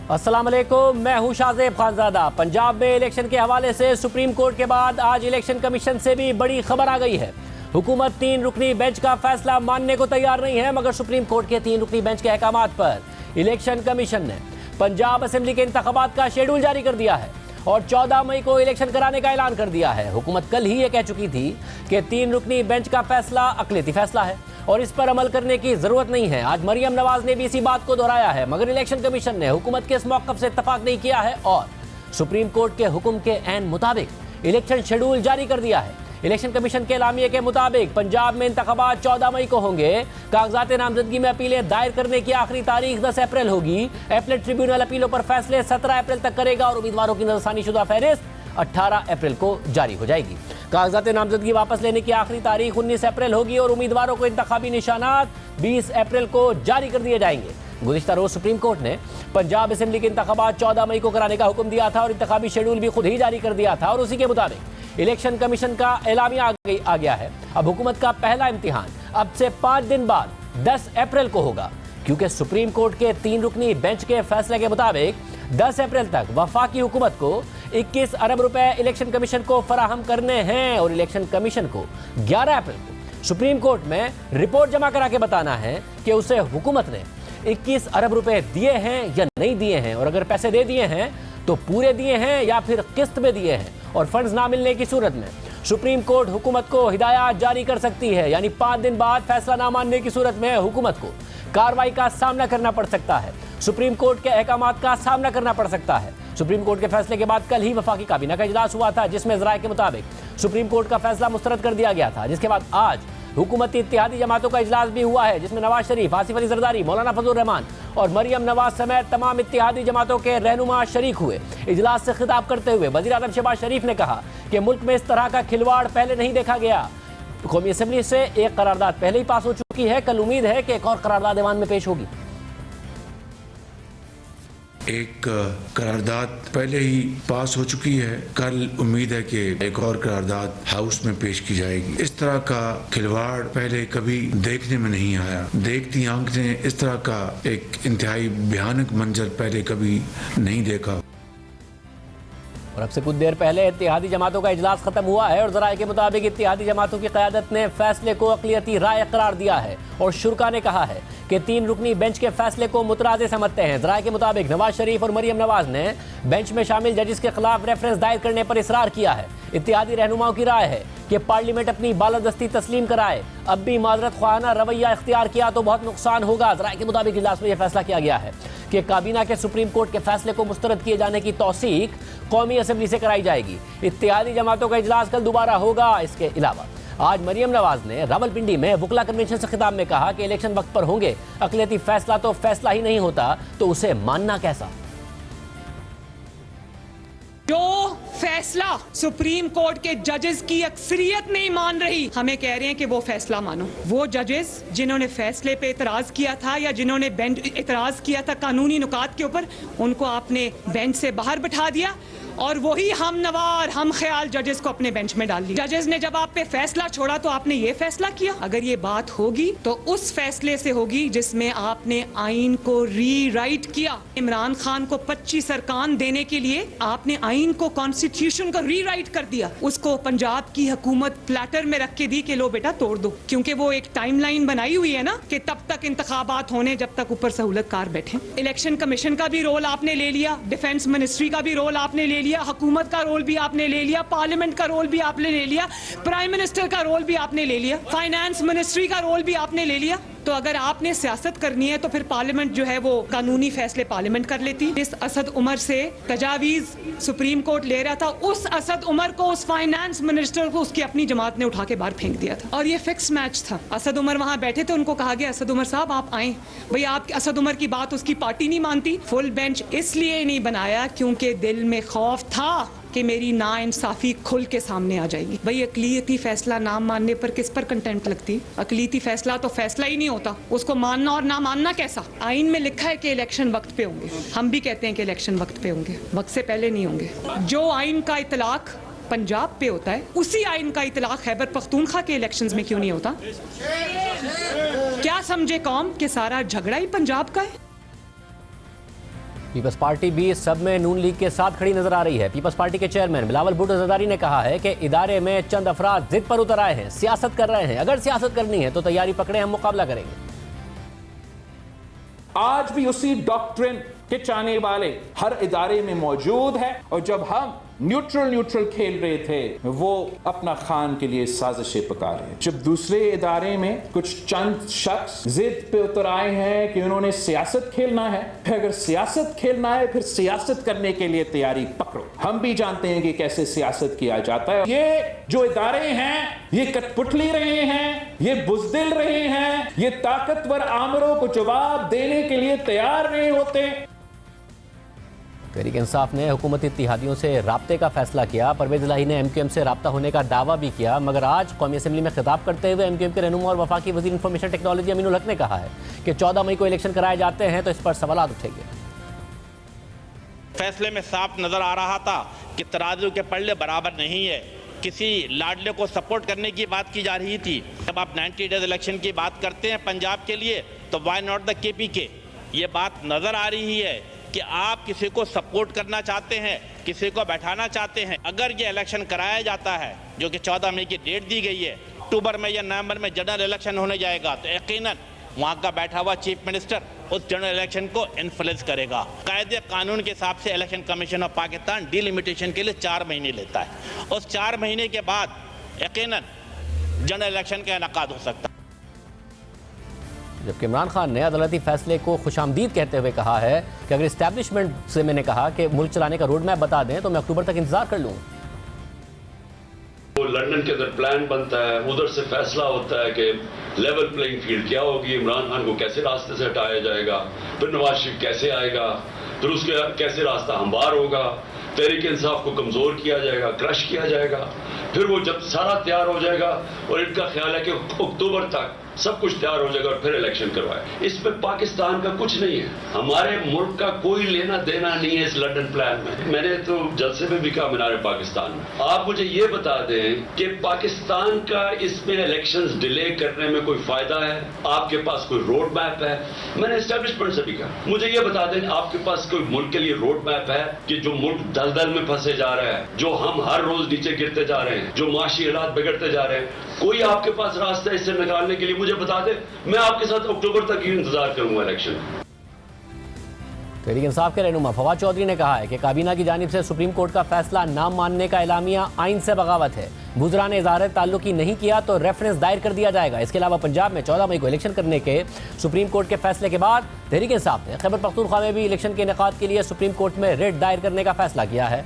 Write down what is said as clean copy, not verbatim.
अस्सलाम वालेकुम, मैं हूं शाहजेब खानजादा। पंजाब में इलेक्शन के हवाले से सुप्रीम कोर्ट के बाद आज इलेक्शन कमीशन से भी बड़ी खबर आ गई है। हुकूमत 3 रुकनी बेंच का फैसला मानने को तैयार नहीं है, मगर सुप्रीम कोर्ट के 3 रुकनी बेंच के अहकामात पर इलेक्शन कमीशन ने पंजाब असेंबली के इंतखाबात का शेड्यूल जारी कर दिया है और 14 मई को इलेक्शन कराने का ऐलान कर दिया है। हुकूमत कल ही ये कह चुकी थी कि 3 रुकनी बेंच का फैसला अक़लियती फैसला है और इस पर अमल करने की जरूरत नहीं है। आज मरियम नवाज ने भी इसी बात को दोहराया है, मगर इलेक्शन कमीशन ने हुकूमत के इस मौक़िफ़ से इत्तफाक नहीं किया है और सुप्रीम कोर्ट के हुक्म के ऐन मुताबिक इलेक्शन शेड्यूल जारी कर दिया है। इलेक्शन कमीशन के एलामिये के मुताबिक पंजाब में इंतखाबात 14 मई को होंगे। कागजात नामजदगी में अपीलें दायर करने की आखिरी तारीख 10 अप्रैल होगी। अपीलेट ट्रिब्यूनल अपीलों पर फैसले 17 अप्रैल तक करेगा और उम्मीदवारों की नजरसानी शुदा फहरिस्त 18 अप्रैल को जारी हो जाएगी। कागजात नामजदगी वापस लेने की आखिरी तारीख 19 अप्रैल होगी और उम्मीदवारों को इंतखाबी निशानात 20 अप्रैल को जारी कर दिए जाएंगे। गुज़िश्ता रोज सुप्रीम कोर्ट ने पंजाब असेंबली के इंतखाबात 14 मई को कराने का हुक्म दिया था और इंतखाबी शेड्यूल भी खुद ही जारी कर दिया था और उसी के मुताबिक इलेक्शन कमीशन का एलामिया आ गया है। अब हुकूमत का पहला इम्तिहान अब से 5 दिन बाद 10 अप्रैल को होगा, क्योंकि सुप्रीम कोर्ट के 3 रुकनी बेंच के फैसले के मुताबिक 10 अप्रैल तक वफाकी हुकूमत को 21 अरब रुपए इलेक्शन कमीशन को फराहम करने हैं और इलेक्शन कमीशन को 11 अप्रैल को सुप्रीम कोर्ट में रिपोर्ट जमा करा के बताना है कि उसे हुकूमत ने 21 अरब रुपए दिए हैं या नहीं दिए हैं, और अगर पैसे दे दिए हैं तो पूरे दिए हैं या फिर किस्त में दिए हैं। और फंड्स ना मिलने की सूरत में सुप्रीम कोर्ट हुकूमत को हिदायत जारी कर सकती है, यानी 5 दिन बाद फैसला ना मानने की सूरत में हुकूमत को कार्रवाई का सामना करना पड़ सकता है, सुप्रीम कोर्ट के अहकामात का सामना करना पड़ सकता है। सुप्रीम कोर्ट के फैसले के बाद कल ही वफाकी काबीना का इजलास हुआ था, जिसमें ज़राए के मुताबिक सुप्रीम कोर्ट का फैसला मुस्तरद कर दिया गया था, जिसके बाद आज हुकूमती इत्तेहादी जमातों का इजलास भी हुआ है, जिसमें नवाज शरीफ, आसिफ अली जरदारी, मौलाना फजल रहमान और मरियम नवाज समेत तमाम इत्तेहादी जमातों के रहनुमा शरीक हुए। इजलास से खिताब करते हुए वज़ीर आज़म शहबाज शरीफ ने कहा कि मुल्क में इस तरह का खिलवाड़ पहले नहीं देखा गया। कौमी असेंबली से एक करारदाद पहले ही पास हो चुकी है, कल उम्मीद है कि एक और करारदाद ऐवान में पेश होगी। एक करारदाद पहले ही पास हो चुकी है, कल उम्मीद है कि एक और करारदाद हाउस में पेश की जाएगी। इस तरह का खिलवाड़ पहले कभी देखने में नहीं आया। देखती आंख ने इस तरह का एक इंतहाई भयानक मंजर पहले कभी नहीं देखा। और अब से कुछ देर पहले इत्तेहादी जमातों का इजलास खत्म हुआ है और ज़राए के मुताबिक इत्तेहादी जमातों की क़यादत ने फैसले को अक़लियती राय करार दिया है और शुरा ने कहा है कि 3 रुकनी बेंच के फैसले को मुतराज़े समझते हैं। ज़राए के मुताबिक नवाज शरीफ और मरियम नवाज ने बेंच में शामिल जजिस के खिलाफ रेफरेंस दायर करने पर इसरार किया है। इत्तेहादी रहनुमाओं की राय है कि पार्लियामेंट अपनी बालादस्ती तस्लीम कराए, अब भी माजरत ख्वाहाना रवैया इख्तियार किया तो बहुत नुकसान होगा। ज़राए के मुताबिक इजलास में यह फैसला किया गया है कि काबीना के सुप्रीम कोर्ट के फैसले को मुस्तरद किए जाने की तौसीक कौमी असेंबली से कराई जाएगी। इत्तेहादी जमातों का इजलास कल दोबारा होगा। इसके अलावा आज मरियम नवाज ने रावलपिंडी में वकला कन्वेंशन से खिताब में कहा कि इलेक्शन वक्त पर होंगे, अक़लियती फैसला तो फैसला ही नहीं होता तो उसे मानना कैसा। जो फैसला सुप्रीम कोर्ट के जजेस की अक्सरियत नहीं मान रही, हमें कह रहे हैं कि वो फैसला मानो। वो जजेस जिन्होंने फैसले पे इतराज किया था या जिन्होंने बेंच इतराज किया था कानूनी नुकात के ऊपर, उनको आपने बेंच से बाहर बैठा दिया और वही हम नवार हम ख्याल जजेस को अपने बेंच में डाल दिया। जजेस ने जब आप पे फैसला छोड़ा तो आपने ये फैसला किया। अगर ये बात होगी तो उस फैसले से होगी जिसमें आपने आइन को रीराइट किया। इमरान खान को 25 अरकान देने के लिए आपने आइन को, कॉन्स्टिट्यूशन को रीराइट कर दिया। उसको पंजाब की हुकूमत प्लेटर में रख के दी कि लो बेटा तोड़ दो, क्योंकि वो एक टाइमलाइन बनाई हुई है ना कि तब तक इंतखाबात होने जब तक ऊपर सहूलतकार बैठे। इलेक्शन कमीशन का भी रोल आपने ले लिया, डिफेंस मिनिस्ट्री का भी रोल आपने ले लिया, हुकूमत का रोल भी आपने ले लिया, पार्लियामेंट का रोल भी आपने ले लिया, प्राइम मिनिस्टर का रोल भी आपने ले लिया, फाइनेंस मिनिस्ट्री का रोल भी आपने ले लिया। तो अगर आपने सियासत करनी है तो फिर पार्लियामेंट जो है वो कानूनी फैसले पार्लियामेंट कर लेती। इस असद उमर से तजावीज सुप्रीम कोर्ट ले रहा था, उस असद उमर को, उस फाइनेंस मिनिस्टर को उसकी अपनी जमात ने उठा के बाहर फेंक दिया था और ये फिक्स मैच था। असद उमर वहां बैठे थे, उनको कहा गया असद उमर साहब आप आए। भाई आप असद उमर की बात उसकी पार्टी नहीं मानती। फुल बेंच इसलिए नहीं बनाया क्योंकि दिल में खौफ था कि मेरी नाइंसाफी खुल के सामने आ जाएगी। भाई अक़लियती फैसला ना मानने पर किस पर कंटेम्प्ट लगती? अक़लियती फैसला तो फैसला ही नहीं होता, उसको मानना और ना मानना कैसा? आइन में लिखा है कि इलेक्शन वक्त पे होंगे, हम भी कहते हैं कि इलेक्शन वक्त पे होंगे, वक्त से पहले नहीं होंगे। जो आइन का इतलाक पंजाब पे होता है, उसी आइन का इतलाक खैबर पख्तूनख्वा के इलेक्शंस में क्यों नहीं होता? क्या समझे कौम कि सारा झगड़ा ही पंजाब का है? पीपल्स पार्टी भी सब में नून लीग के साथ खड़ी नजर आ रही है। पीपल्स पार्टी के चेयरमैन बिलावल भुट्टो जरदारी ने कहा है कि इदारे में चंद अफराद जिद पर उतर आए हैं, सियासत कर रहे हैं। अगर सियासत करनी है तो तैयारी पकड़े, हम मुकाबला करेंगे। आज भी उसी डॉक्ट्रिन के चाहने वाले हर इदारे में मौजूद है, और जब हम न्यूट्रल खेल रहे थे वो अपना खान के लिए साजिशें पका रहे हैं। जब दूसरे इदारे में कुछ चंद शख्स जिद पे उतर आए हैं कि उन्होंने सियासत खेलना है, फिर अगर सियासत खेलना है फिर सियासत करने के लिए तैयारी पकड़ो। हम भी जानते हैं कि कैसे सियासत किया जाता है। ये जो इदारे हैं ये कठपुतली रहे हैं, ये बुज़दिल रहे हैं, ये ताकतवर आमरों को जवाब देने के लिए तैयार नहीं होते। तहरीक इंसाफ ने हुकूमती इत्तेहादियों से राब्ते का फैसला किया। परवेज इलाही ने एमक्यूएम से राब्ता होने का दावा भी किया, मगर आज कौमी असम्बली में खिताब करते हुए एमक्यूएम के रहनुमा और वफाकी वजीर इंफॉर्मेशन टेक्नोलॉजी अमीनुल हक ने कहा है कि 14 मई को इलेक्शन कराए जाते हैं तो इस पर सवाल उठेंगे। फैसले में साफ नजर आ रहा था कि तराजू के पल्ले बराबर नहीं है। किसी लाडले को सपोर्ट करने की बात की जा रही थी। जब आप 90 डेज इलेक्शन की बात करते हैं पंजाब के लिए, तो वाई नॉट द केपीके। ये बात नजर आ रही है कि आप किसी को सपोर्ट करना चाहते हैं, किसी को बैठाना चाहते हैं। अगर ये इलेक्शन कराया जाता है, जो कि 14 मई की डेट दी गई है, अक्टूबर में या नवंबर में जनरल इलेक्शन होने जाएगा, तो यकीनन वहाँ का बैठा हुआ चीफ मिनिस्टर उस जनरल इलेक्शन को इन्फ्लुएंस करेगा। कायदे कानून के हिसाब से election commission of Pakistan delimitation के लिए 4 महीने लेता है। उस 4 महीने के बाद यकीनन जनरल इलेक्शन का इनेकाद हो सकता है। जबकि इमरान खान ने अदालती फैसले को खुशामदीद कहते हुए कहा है कि अगर इस्टेब्लिशमेंट से मैंने कहा कि मुल्क चलाने का रोड मैप बता दें तो मैं अक्टूबर तक इंतजार कर लूँगा। वो लंदन के अंदर प्लान बनता है, उधर से फैसला होता है कि लेवल प्लेइंग फील्ड क्या होगी, इमरान खान को कैसे रास्ते से हटाया जाएगा, फिर नवाज शरीफ कैसे आएगा, फिर उसके कैसे रास्ता हमवार होगा, तहरीक इंसाफ को कमजोर किया जाएगा, क्रश किया जाएगा। फिर वो जब सारा तैयार हो जाएगा और इनका ख्याल है कि अक्टूबर तक सब कुछ तैयार हो जाएगा और फिर इलेक्शन करवाए। इसमें पाकिस्तान का कुछ नहीं है, हमारे मुल्क का कोई लेना देना नहीं है इस लंदन प्लान में। मैंने तो जलसे में भी कहा मीनार पाकिस्तान में। आप मुझे ये बता दें कि पाकिस्तान का इसमें इलेक्शंस डिले करने में कोई फायदा है? आपके पास कोई रोड मैप है? मैंने एस्टेब्लिशमेंट से भी कहा, मुझे ये बता दें आपके पास कोई मुल्क के लिए रोड मैप है कि जो मुल्क दलदल में फंसे जा रहा है, जो हम हर रोज नीचे गिरते जा रहे हैं, जो माशी हालात बिगड़ते जा रहे हैं, कोई आपके पास रास्ता इससे निकालने के लिए मुझे बता दे। मैं आपके साथ अक्टूबर तक ही इंतजार करूंगा इलेक्शन। तहरीक इंसाफ के रहनुमा फवाद चौधरी ने कहा है कि काबीना की जानिब से सुप्रीम कोर्ट का फैसला ना मानने का एलामिया आइन से बगावत है। बुजरा ने इज़हार ताल्लुकी नहीं किया तो रेफरेंस दायर कर दिया जाएगा। इसके अलावा पंजाब में 14 मई को इलेक्शन करने के सुप्रीम कोर्ट के फैसले के बाद तहरीक इंसाफ ने खैबर पख्तूनख्वा में भी इलेक्शन के इनेकाद के लिए सुप्रीम कोर्ट में रिट दायर करने का फैसला किया है।